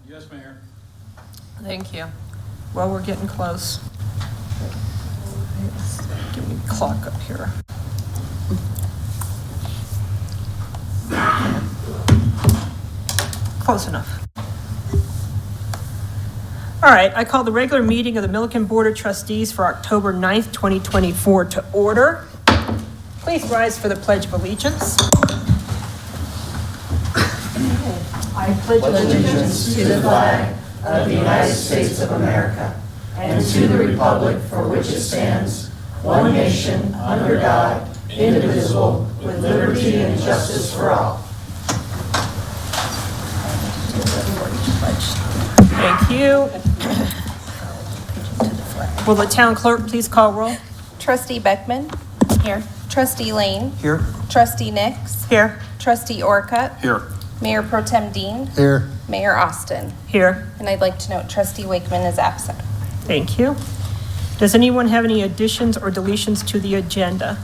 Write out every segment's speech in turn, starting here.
Yes, Mayor. Thank you. Well, we're getting close. Give me a clock up here. Close enough. All right, I call the regular meeting of the Milliken Board of Trustees for October 9th, 2024 to order. Please rise for the Pledge of Allegiance. I pledge allegiance to the flag of the United States of America and to the republic for which it stands, one nation, under God, indivisible, with liberty and justice for all. Thank you. Will the town clerk please call roll? Trustee Beckman. Here. Trustee Lane. Here. Trustee Nix. Here. Trustee Orcutt. Here. Mayor Pro Tem Dean. Here. Mayor Austin. Here. And I'd like to note Trustee Wakeman is absent. Thank you. Does anyone have any additions or deletions to the agenda?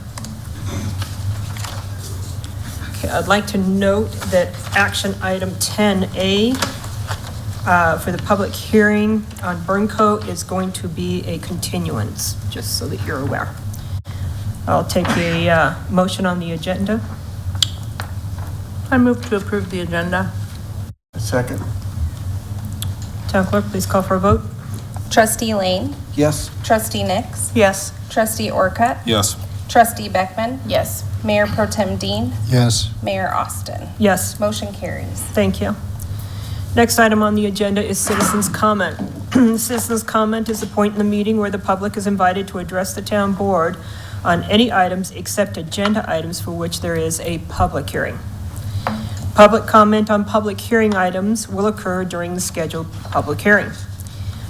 Okay, I'd like to note that action item 10A for the public hearing on Burncoat is going to be a continuance, just so that you're aware. I'll take a motion on the agenda. I move to approve the agenda. Second. Town clerk, please call for a vote. Trustee Lane. Yes. Trustee Nix. Yes. Trustee Orcutt. Yes. Trustee Beckman. Yes. Mayor Pro Tem Dean. Yes. Mayor Austin. Yes. Motion carries. Thank you. Next item on the agenda is citizens' comment. Citizens' comment is the point in the meeting where the public is invited to address the town board on any items except agenda items for which there is a public hearing. Public comment on public hearing items will occur during the scheduled public hearing.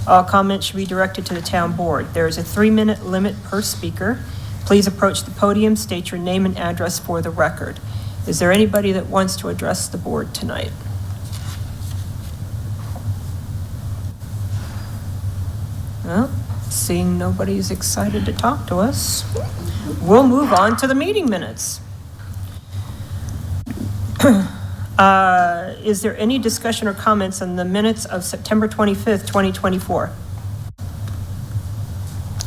All comments should be directed to the town board. There is a 3-minute limit per speaker. Please approach the podium, state your name and address for the record. Is there anybody that wants to address the board tonight? Well, seeing nobody's excited to talk to us, we'll move on to the meeting minutes. Is there any discussion or comments on the minutes of September 25th, 2024?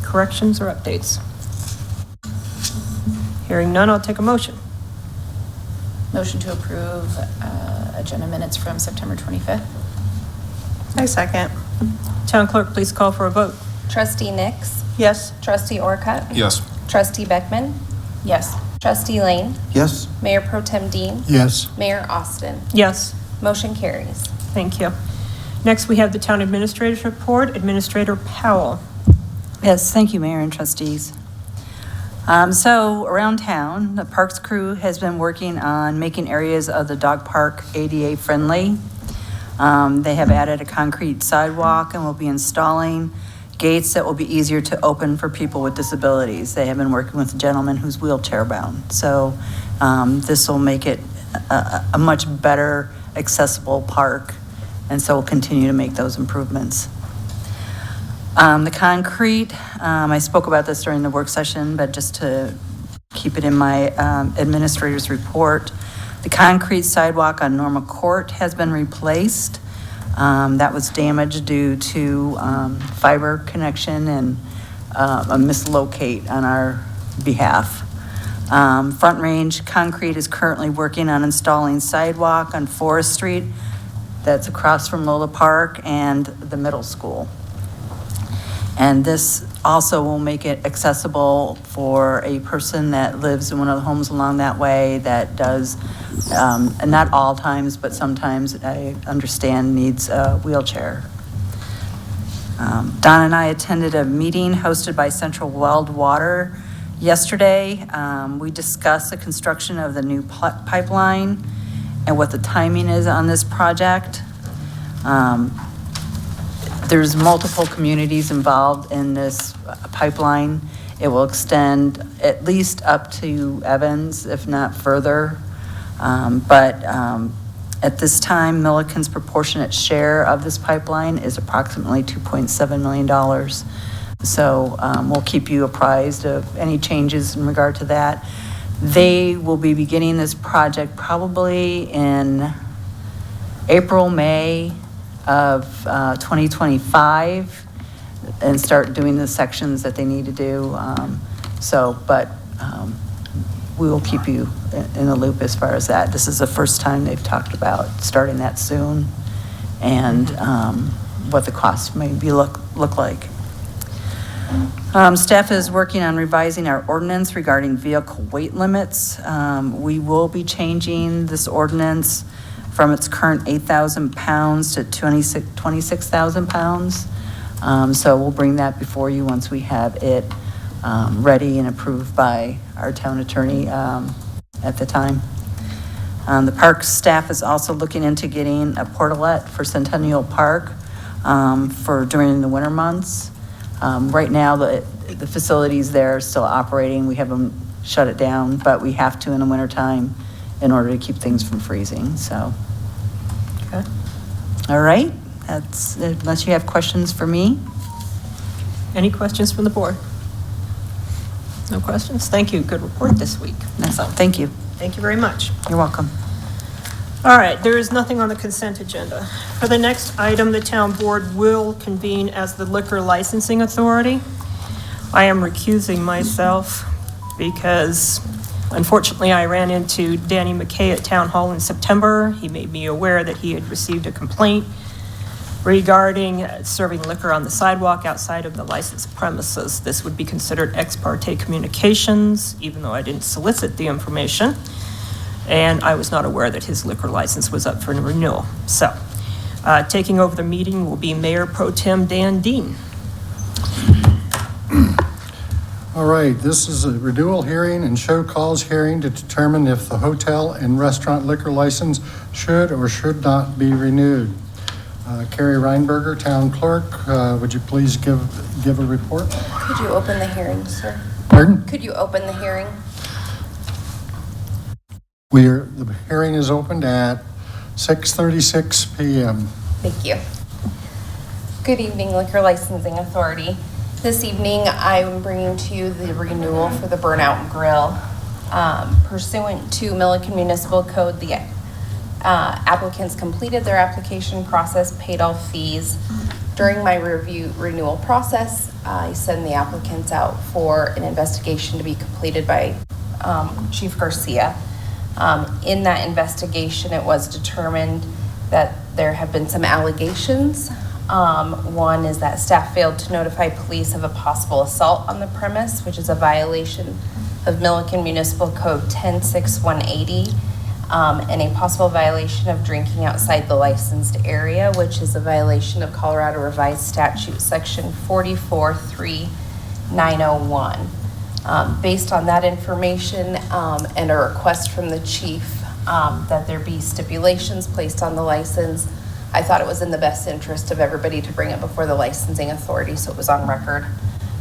Corrections or updates? Hearing none, I'll take a motion. Motion to approve agenda minutes from September 25th. I second. Town clerk, please call for a vote. Trustee Nix. Yes. Trustee Orcutt. Yes. Trustee Beckman. Yes. Trustee Lane. Yes. Mayor Pro Tem Dean. Yes. Mayor Austin. Yes. Motion carries. Thank you. Next, we have the town administrator's report. Administrator Powell. Yes, thank you, Mayor and trustees. So around town, the parks crew has been working on making areas of the dog park ADA friendly. They have added a concrete sidewalk and will be installing gates that will be easier to open for people with disabilities. They have been working with a gentleman who's wheelchair bound. So this will make it a much better accessible park. And so we'll continue to make those improvements. The concrete, I spoke about this during the work session, but just to keep it in my administrator's report, the concrete sidewalk on Norma Court has been replaced. That was damaged due to fiber connection and a mislocate on our behalf. Front Range Concrete is currently working on installing sidewalk on Forest Street that's across from Lola Park and the middle school. And this also will make it accessible for a person that lives in one of the homes along that way that does, and not all times, but sometimes I understand needs a wheelchair. Don and I attended a meeting hosted by Central Welled Water yesterday. We discussed the construction of the new pipeline and what the timing is on this project. There's multiple communities involved in this pipeline. It will extend at least up to Evans, if not further. But at this time, Milliken's proportionate share of this pipeline is approximately $2.7 million. So we'll keep you apprised of any changes in regard to that. They will be beginning this project probably in April, May. of 2025 and start doing the sections that they need to do. But we will keep you in the loop as far as that. This is the first time they've talked about starting that soon and what the cost may be look like. Staff is working on revising our ordinance regarding vehicle weight limits. We will be changing this ordinance from its current 8,000 pounds to 26,000 pounds. So we'll bring that before you once we have it ready and approved by our town attorney at the time. The park staff is also looking into getting a portalette for Centennial Park for during the winter months. Right now, the facilities there are still operating. We haven't shut it down, but we have to in the wintertime in order to keep things from freezing, so. Okay. All right, that's, unless you have questions for me. Any questions from the board? No questions? Thank you. Good report this week. Thank you. Thank you very much. You're welcome. All right, there is nothing on the consent agenda. For the next item, the town board will convene as the liquor licensing authority. I am recusing myself because unfortunately I ran into Danny McKay at Town Hall in September. He made me aware that he had received a complaint regarding serving liquor on the sidewalk outside of the licensed premises. This would be considered ex parte communications, even though I didn't solicit the information. And I was not aware that his liquor license was up for renewal. So, taking over the meeting will be Mayor Pro Tem Dan Dean. All right, this is a renewal hearing and show cause hearing to determine if the hotel and restaurant liquor license should or should not be renewed. Carrie Reinberger, Town Clerk, would you please give a report? Could you open the hearing, sir? Pardon? Could you open the hearing? The hearing is opened at 6:36 p.m. Thank you. Good evening, Liquor Licensing Authority. This evening, I'm bringing to you the renewal for the Burnout Grill. Pursuant to Milliken Municipal Code, the applicants completed their application process, paid all fees. During my renewal process, I send the applicants out for an investigation to be completed by Chief Garcia. In that investigation, it was determined that there have been some allegations. One is that staff failed to notify police of a possible assault on the premise, which is a violation of Milliken Municipal Code 106180, and a possible violation of drinking outside the licensed area, which is a violation of Colorado Revised Statute Section 443-901. Based on that information and a request from the chief that there be stipulations placed on the license, I thought it was in the best interest of everybody to bring it before the licensing authority, so it was on record.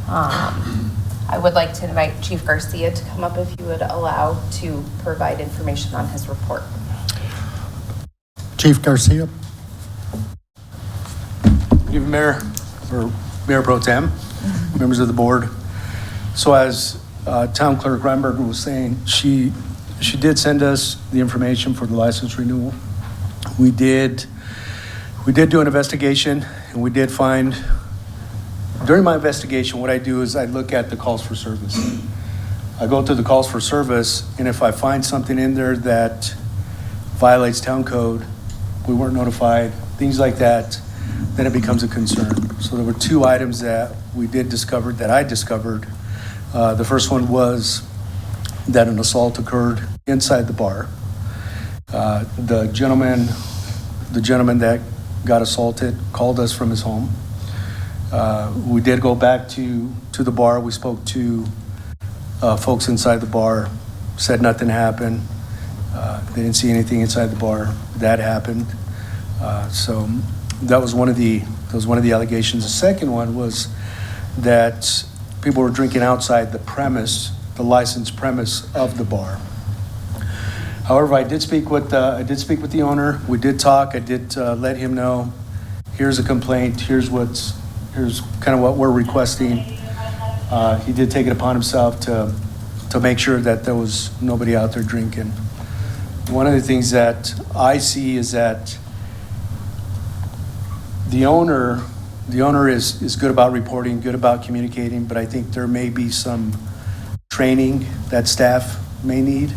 I would like to invite Chief Garcia to come up if you would allow to provide information on his report. Chief Garcia. Good evening, Mayor, or Mayor Pro Tem, members of the board. So as Town Clerk Reinberger was saying, she did send us the information for the license renewal. We did do an investigation, and we did find, during my investigation, what I do is I look at the calls for service. I go through the calls for service, and if I find something in there that violates town code, we weren't notified, things like that, then it becomes a concern. So there were two items that I discovered. The first one was that an assault occurred inside the bar. The gentleman that got assaulted called us from his home. We did go back to the bar. We spoke to folks inside the bar, said nothing happened. They didn't see anything inside the bar. That happened. So that was one of the allegations. The second one was that people were drinking outside the premise, the licensed premise of the bar. However, I did speak with the owner. We did talk. I did let him know, here's a complaint. Here's kind of what we're requesting. He did take it upon himself to make sure that there was nobody out there drinking. One of the things that I see is that The owner is good about reporting, good about communicating, but I think there may be some training that staff may need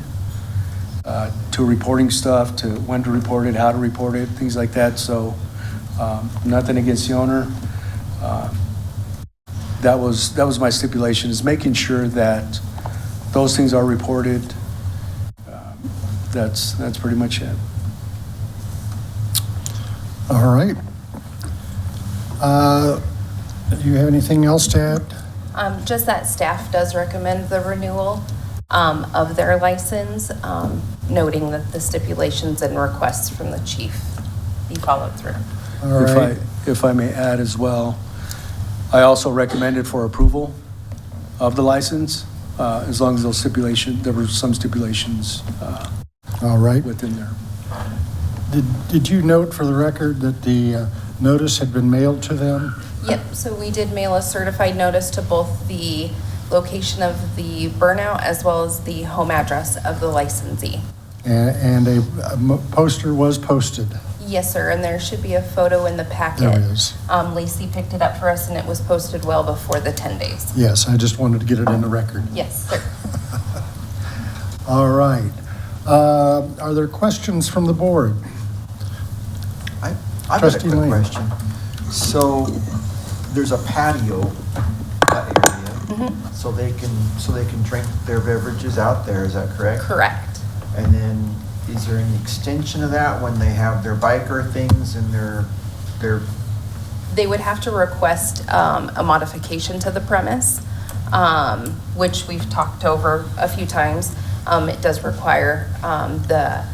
to reporting stuff, to when to report it, how to report it, things like that. So nothing against the owner. That was my stipulation, is making sure that those things are reported. That's pretty much it. All right. Do you have anything else to add? Just that staff does recommend the renewal of their license, noting that the stipulations and requests from the chief be followed through. All right. If I may add as well, I also recommended for approval of the license, as long as those stipulations, there were some stipulations All right. within there. Did you note for the record that the notice had been mailed to them? Yep, so we did mail a certified notice to both the location of the burnout as well as the home address of the licensee. And a poster was posted. Yes, sir, and there should be a photo in the packet. There it is. Lacey picked it up for us and it was posted well before the 10 days. Yes, I just wanted to get it in the record. Yes, sir. All right. Are there questions from the board? I've got a Trustee quick Lane. question. So there's a patio area, so they can drink their beverages out there, is that correct? Correct. And then is there any extension of that when they have their biker things and their They would have to request a modification to the premise, which we've talked over a few times. It does require the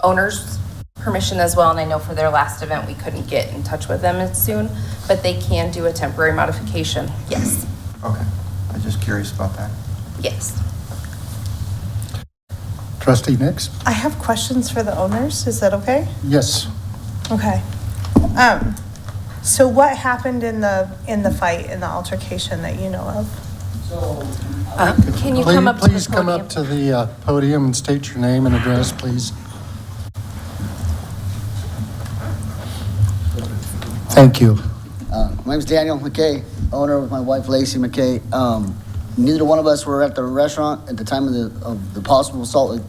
owner's permission as well, and I know for their last event, we couldn't get in touch with them as soon, but they can do a temporary modification, yes. Okay, I'm just curious about that. Yes. Trustee Nix? I have questions for the owners. Is that okay? Yes. Okay. So what happened in the fight, in the altercation that you know of? Can you come up to the Please come up to the podium and state your name and address, please. Thank you. My name's Daniel McKay, owner with my wife Lacey McKay. Neither one of us were at the restaurant at the time of the possible assault.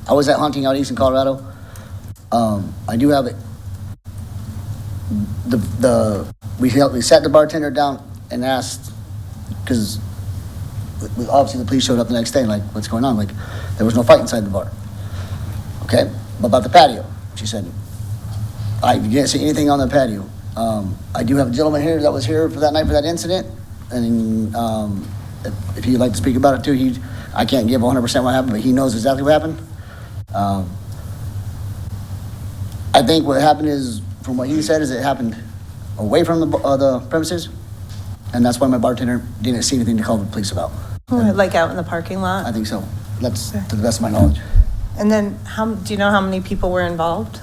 I was at hunting out east in Colorado. I do have it. We sat the bartender down and asked, because obviously the police showed up the next day, like, what's going on? Like, there was no fight inside the bar. Okay, about the patio, she said, I didn't see anything on the patio. I do have a gentleman here that was here for that night for that incident, and if you'd like to speak about it too, I can't give 100% what happened, but he knows exactly what happened. I think what happened is, from what he said, is it happened away from the premises, and that's why my bartender didn't see anything to call the police about. Like out in the parking lot? I think so. That's to the best of my knowledge. And then do you know how many people were involved?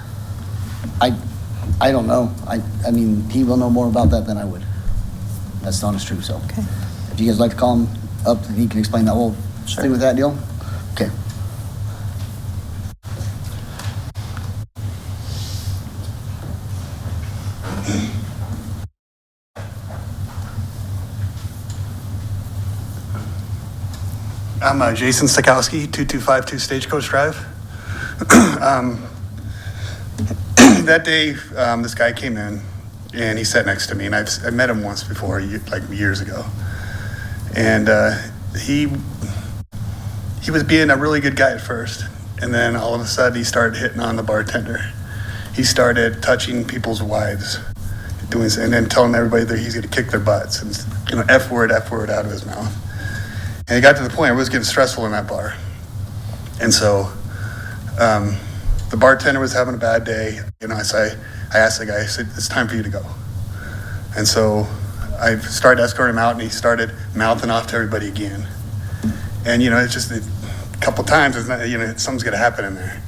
I don't know. I mean, he will know more about that than I would. That's the honest truth, so. Okay. If you guys like to call him up, he can explain that whole thing with that deal. Okay. I'm Jason Stokowski, 2252 Stagecoach Drive. That day, this guy came in and he sat next to me, and I met him once before, like years ago. And he was being a really good guy at first, and then all of a sudden he started hitting on the bartender. He started touching people's wives, and then telling everybody that he's going to kick their butts, and F word out of his mouth. And it got to the point where it was getting stressful in that bar. And so the bartender was having a bad day. I asked the guy, I said, it's time for you to go. And so I started escorting him out, and he started mouthing off to everybody again. And, it's just a couple times, it's not, something's going to happen in there.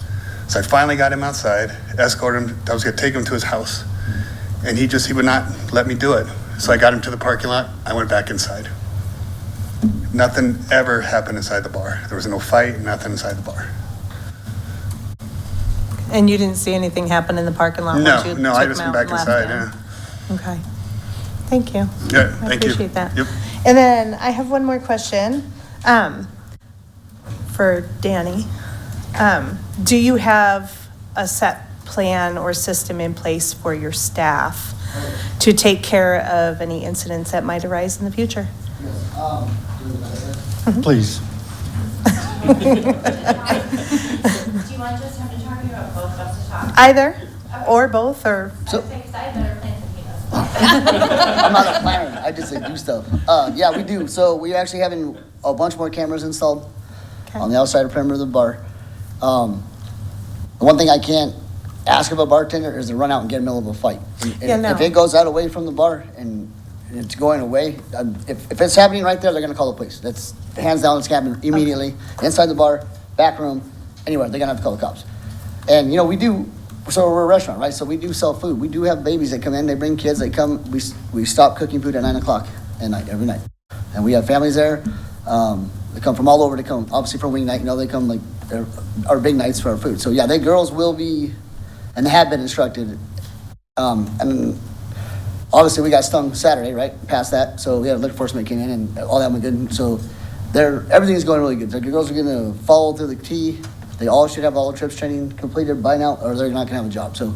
So I finally got him outside, escorted him. I was going to take him to his house. And he would not let me do it. So I got him to the parking lot. I went back inside. Nothing ever happened inside the bar. There was no fight, nothing inside the bar. And you didn't see anything happen in the parking lot? No, once you I took just him went out back and left inside, him? yeah. Okay. Thank you. Yeah, I thank you. appreciate that. Yep. And then I have one more question for Danny. Do you have a set plan or system in place for your staff to take care of any incidents that might arise in the future? Please. Do you want just him to talk about both of us to talk? Either, or both, or, So- Because I have better plans than he does. I'm not a planner, I just do stuff. Yeah, we do. So we're actually having a bunch more cameras installed on the outside perimeter of the bar. The one thing I can't ask of a bartender is to run out and get in the middle of a fight. And Yeah, no. If it goes out away from the bar and it's going away, if it's happening right there, they're gonna call the police. That's hands down, it's happening immediately. Inside the bar, back room, anywhere, they're gonna have to call the cops. And, we do, so we're a restaurant, right? So we do sell food. We do have babies that come in, they bring kids, they come, we stop cooking food at 9:00 at night, every night. And we have families there, they come from all over to come, obviously for wing night, they come like, our big nights for our food. So yeah, the girls will be, and they have been instructed. And obviously we got stung Saturday, right, past that. So we had liquor enforcement came in and all that went good. So everything's going really good. The girls are gonna follow through the T. They all should have all the trips training completed by now, or they're not gonna have a job. So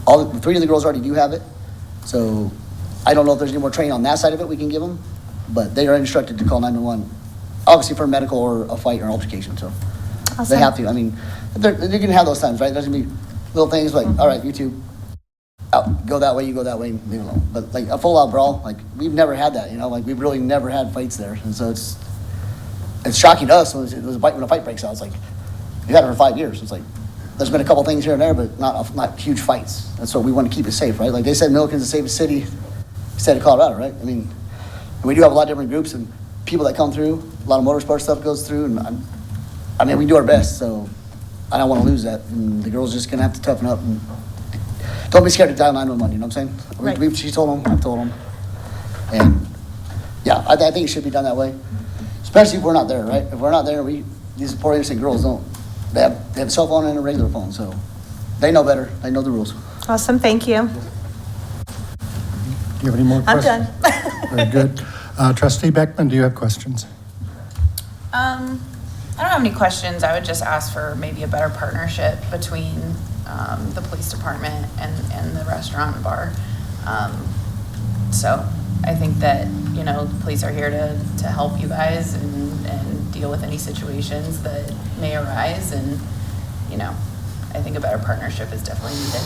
the 3 of the girls already do have it. So I don't know if there's any more training on that side of it we can give them, but they are instructed to call 911, obviously for medical or a fight or altercation. So they have to. I mean, they're gonna have those times, right? There's gonna be little things like, all right, you two, out, go that way, you go that way, leave it alone. But like a full out brawl, like we've never had that. Like we've really never had fights there, and so it's shocking to us when a fight breaks out. It's like we've had it for 5 years. It's like there's been a couple things here and there, but not huge fights. That's what we want to keep it safe, right? Like they said, Milliken's the safest city of Colorado, right? I mean, we do have a lot of different groups and people that come through. A lot of motorsport stuff goes through, and I mean, we do our best. So I don't want to lose that. And the girls are just gonna have to toughen up and don't be scared to dial 911. You know what I'm saying? Right. She told them, I've told them, and yeah, I think it should be done that way. Especially if we're not there, right? If we're not there, these poor innocent girls don't. They have a cell phone and a regular phone, so they know better. They know the rules. awesome, thank you. Do you have any more I'm questions? done. Very good. Trustee Beckman, do you have questions? I don't have any questions. I would just ask for maybe a better partnership between the police department and the restaurant and bar. So I think that, the police are here to help you guys and deal with any situations that may arise. And, I think a better partnership is definitely needed.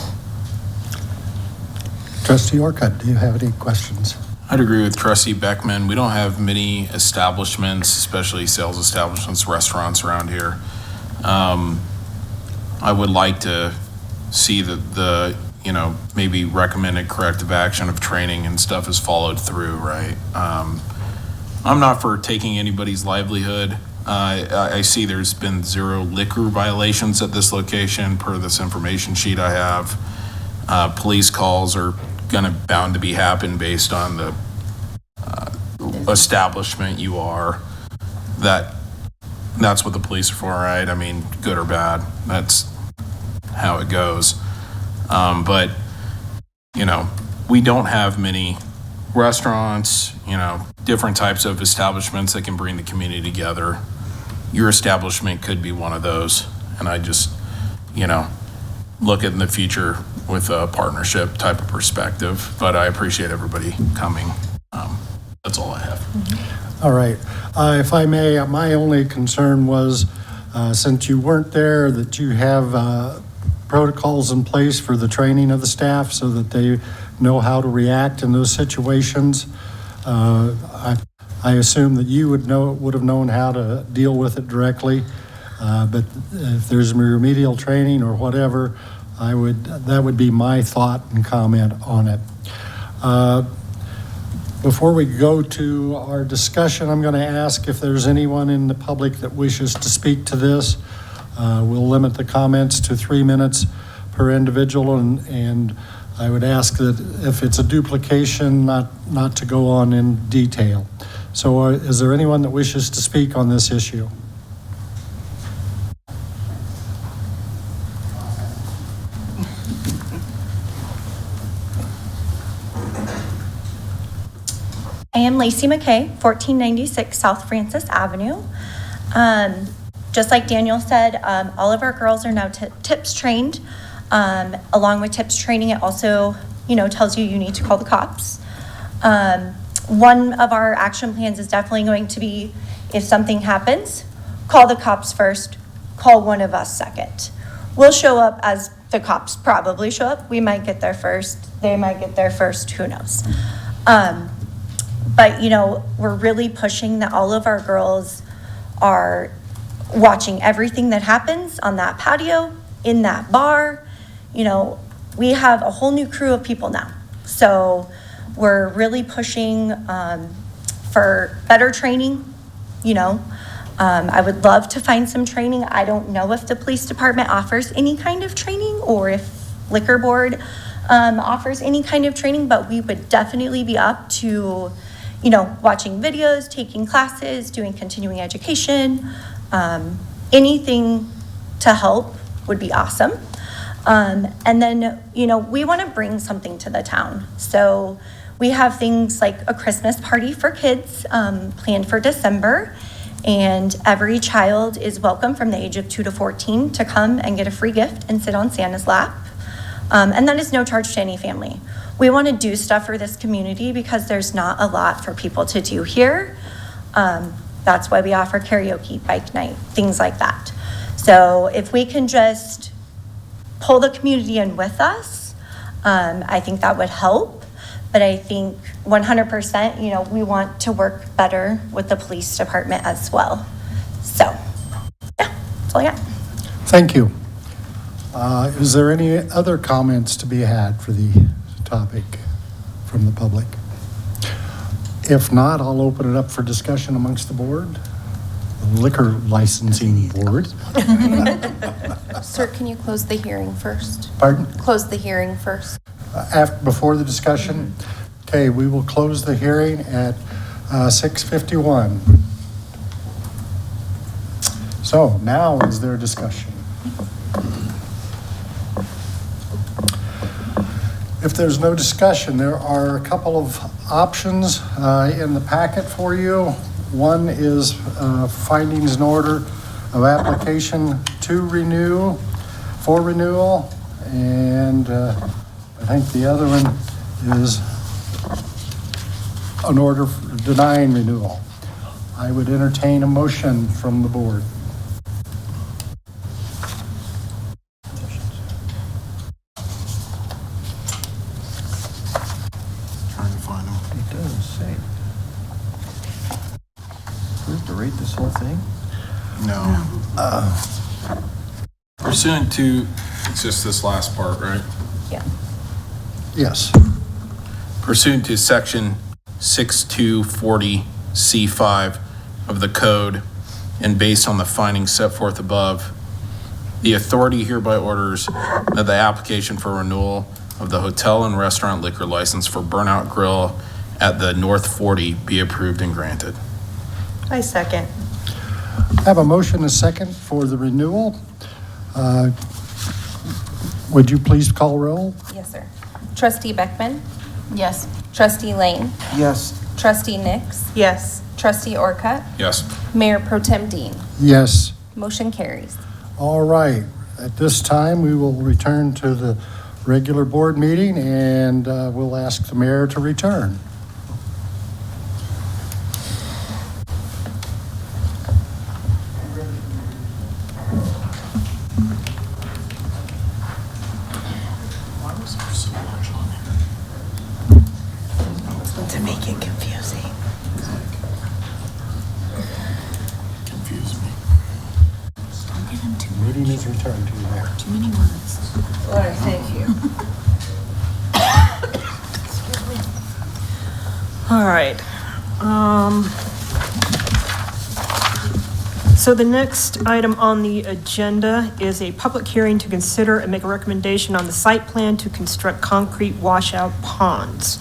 Trustee Orcutt, do you have any questions? I'd agree with Trustee Beckman. We don't have many establishments, especially sales establishments, restaurants around here. I would like to see that the maybe recommended corrective action of training and stuff is followed through, right? I'm not for taking anybody's livelihood. I see there's been 0 liquor violations at this location per this information sheet I have. Police calls are bound to be happen based on the establishment you are. That's what the police are for, right? I mean, good or bad, that's how it goes. But we don't have many restaurants, different types of establishments that can bring the community together. Your establishment could be one of those, and I just look at in the future with a partnership type of perspective. But I appreciate everybody coming. That's all I have. All right. If I may, my only concern was, since you weren't there, that you have protocols in place for the training of the staff so that they know how to react in those situations. I assume that you would have known how to deal with it directly, but if there's remedial training or whatever, that would be my thought and comment on it. Before we go to our discussion, I'm going to ask if there's anyone in the public that wishes to speak to this. We'll limit the comments to 3 minutes per individual, and I would ask that if it's a duplication, not to go on in detail. So is there anyone that wishes to speak on this issue? I am Lacey McKay, 1496 South Francis Avenue. Just like Daniel said, all of our girls are now TIPS trained. Along with TIPS training, it also, tells you need to call the cops. One of our action plans is definitely going to be, if something happens, call the cops first, call one of us second. We'll show up as the cops probably show up. We might get there first. They might get there first. Who knows? But, we're really pushing that all of our girls are watching everything that happens on that patio, in that bar. We have a whole new crew of people now. So we're really pushing for better training. I would love to find some training. I don't know if the police department offers any kind of training or if liquor board offers any kind of training, but we would definitely be up to, watching videos, taking classes, doing continuing education. Anything to help would be awesome. And then, we want to bring something to the town. So we have things like a Christmas party for kids planned for December. And every child is welcome from the age of 2 to 14 to come and get a free gift and sit on Santa's lap. And that is no charge to any family. We want to do stuff for this community because there's not a lot for people to do here. That's why we offer karaoke, bike night, things like that. So if we can just pull the community in with us, I think that would help. But I think 100%, we want to work better with the police department as well. So, yeah, that's all I got. Thank you. Is there any other comments to be had for the topic from the public? If not, I'll open it up for discussion amongst the board, the liquor licensing board. Sir, can you close the hearing first? Pardon? Close the hearing first. Before the discussion? Okay, we will close the hearing at 6:51. So now is there discussion? If there's no discussion, there are a couple of options in the packet for you. One is findings in order of application for renewal, and I think the other one is an order denying renewal. I would entertain a motion from the board. Trying to find them. It doesn't say. We have to rate this whole thing? No. Pursuant to, it's just this last part, right? Yeah. Yes. Pursuant to section 6240C5 of the code, and based on the findings set forth above, the authority hereby orders that the application for renewal of the hotel and restaurant liquor license for Burnout Grill at the North 40 be approved and granted. I second. I have a motion, a second for the renewal. Would you please call roll? Yes, sir. Trustee Beckman? Yes. Trustee Lane? Yes. Trustee Nix? Yes. Trustee Orcutt? Yes. Mayor Pro Tem Dean? Yes. Motion carries. All right. At this time, we will return to the regular board meeting, and we'll ask the mayor to return. To make it confusing. Confuse me. Meeting is returned to you, Mayor. Too many words. Thank you. All right. So the next item on the agenda is a public hearing to consider and make a recommendation on the site plan to construct concrete washout ponds.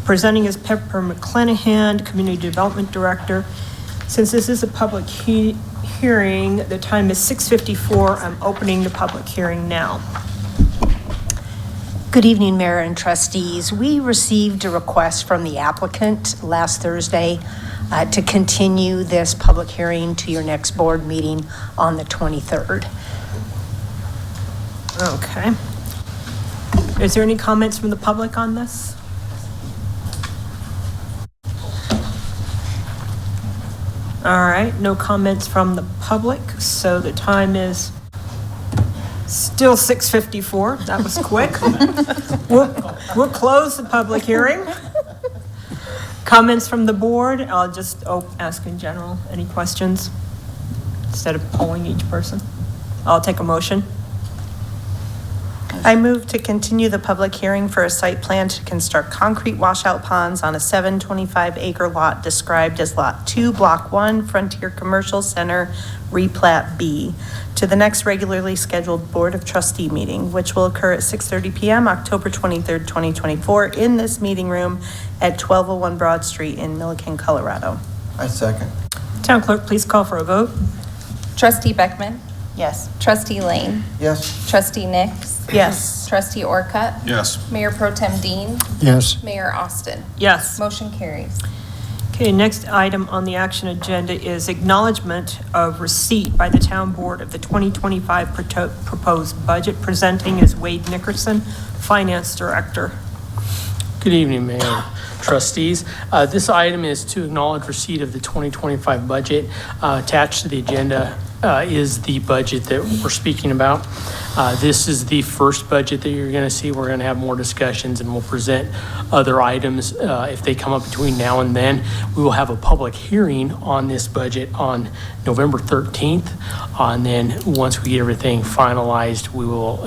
Presenting is Pepper McClanahan, Community Development Director. Since this is a public hearing, the time is 6:54. I'm opening the public hearing now. Good evening, Mayor and Trustees. We received a request from the applicant last Thursday to continue this public hearing to your next board meeting on the 23rd. Okay. Is there any comments from the public on this? All right, no comments from the public, so the time is still 6:54. That was quick. We'll close the public hearing. Comments from the board? I'll just ask in general. Any questions? Instead of polling each person. I'll take a motion. I move to continue the public hearing for a site plan to construct concrete washout ponds on a 725-acre lot described as Lot 2, Block 1, Frontier Commercial Center, Replat B, to the next regularly scheduled Board of Trustee meeting, which will occur at 6:30 p.m. October 23rd, 2024, in this meeting room at 1201 Broad Street in Milliken, Colorado. I second. Town clerk, please call for a vote. Trustee Beckman? Yes. Trustee Lane? Yes. Trustee Nix? Yes. Trustee Orcutt? Yes. Mayor Pro Tem Dean? Yes. Mayor Austin? Yes. Motion carries. Okay, next item on the action agenda is acknowledgement of receipt by the town board of the 2025 proposed budget. Presenting is Wade Nickerson, Finance Director. Good evening, Mayor, Trustees. This item is to acknowledge receipt of the 2025 budget. Attached to the agenda is the budget that we're speaking about. This is the first budget that you're going to see. We're going to have more discussions and we'll present other items if they come up between now and then. We will have a public hearing on this budget on November 13th. And then once we get everything finalized, we will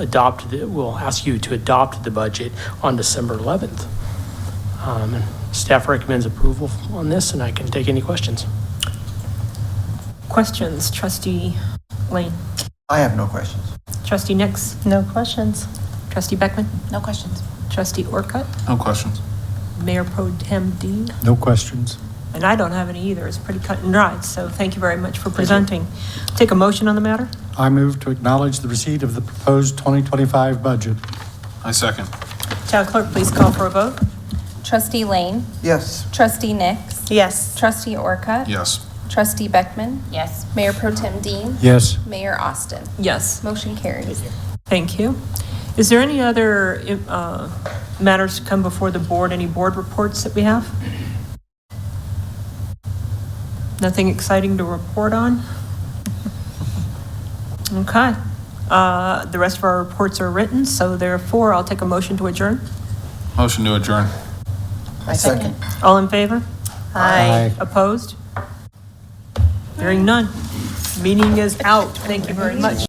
we'll ask you to adopt the budget on December 11th. And staff recommends approval on this, and I can take any questions. Questions, Trustee Lane? I have no questions. Trustee Nix? No questions. Trustee Beckman? No questions. Trustee Orcutt? No questions. Mayor Pro Tem Dean? No questions. And I don't have any either. It's pretty cut and dried, so thank you very much for presenting. Take a motion on the matter? I move to acknowledge the receipt of the proposed 2025 budget. I second. Town clerk, please call for a vote. Trustee Lane? Yes. Trustee Nix? Yes. Trustee Orcutt? Yes. Trustee Beckman? Yes. Mayor Pro Tem Dean? Yes. Mayor Austin? Yes. Motion carries. Thank you. Is there any other matters to come before the board? Any board reports that we have? Nothing exciting to report on? Okay. The rest of our reports are written, so therefore I'll take a motion to adjourn. Motion to adjourn. I second. All in favor? Aye. Opposed? Hearing none. Meeting is out. Thank you very much.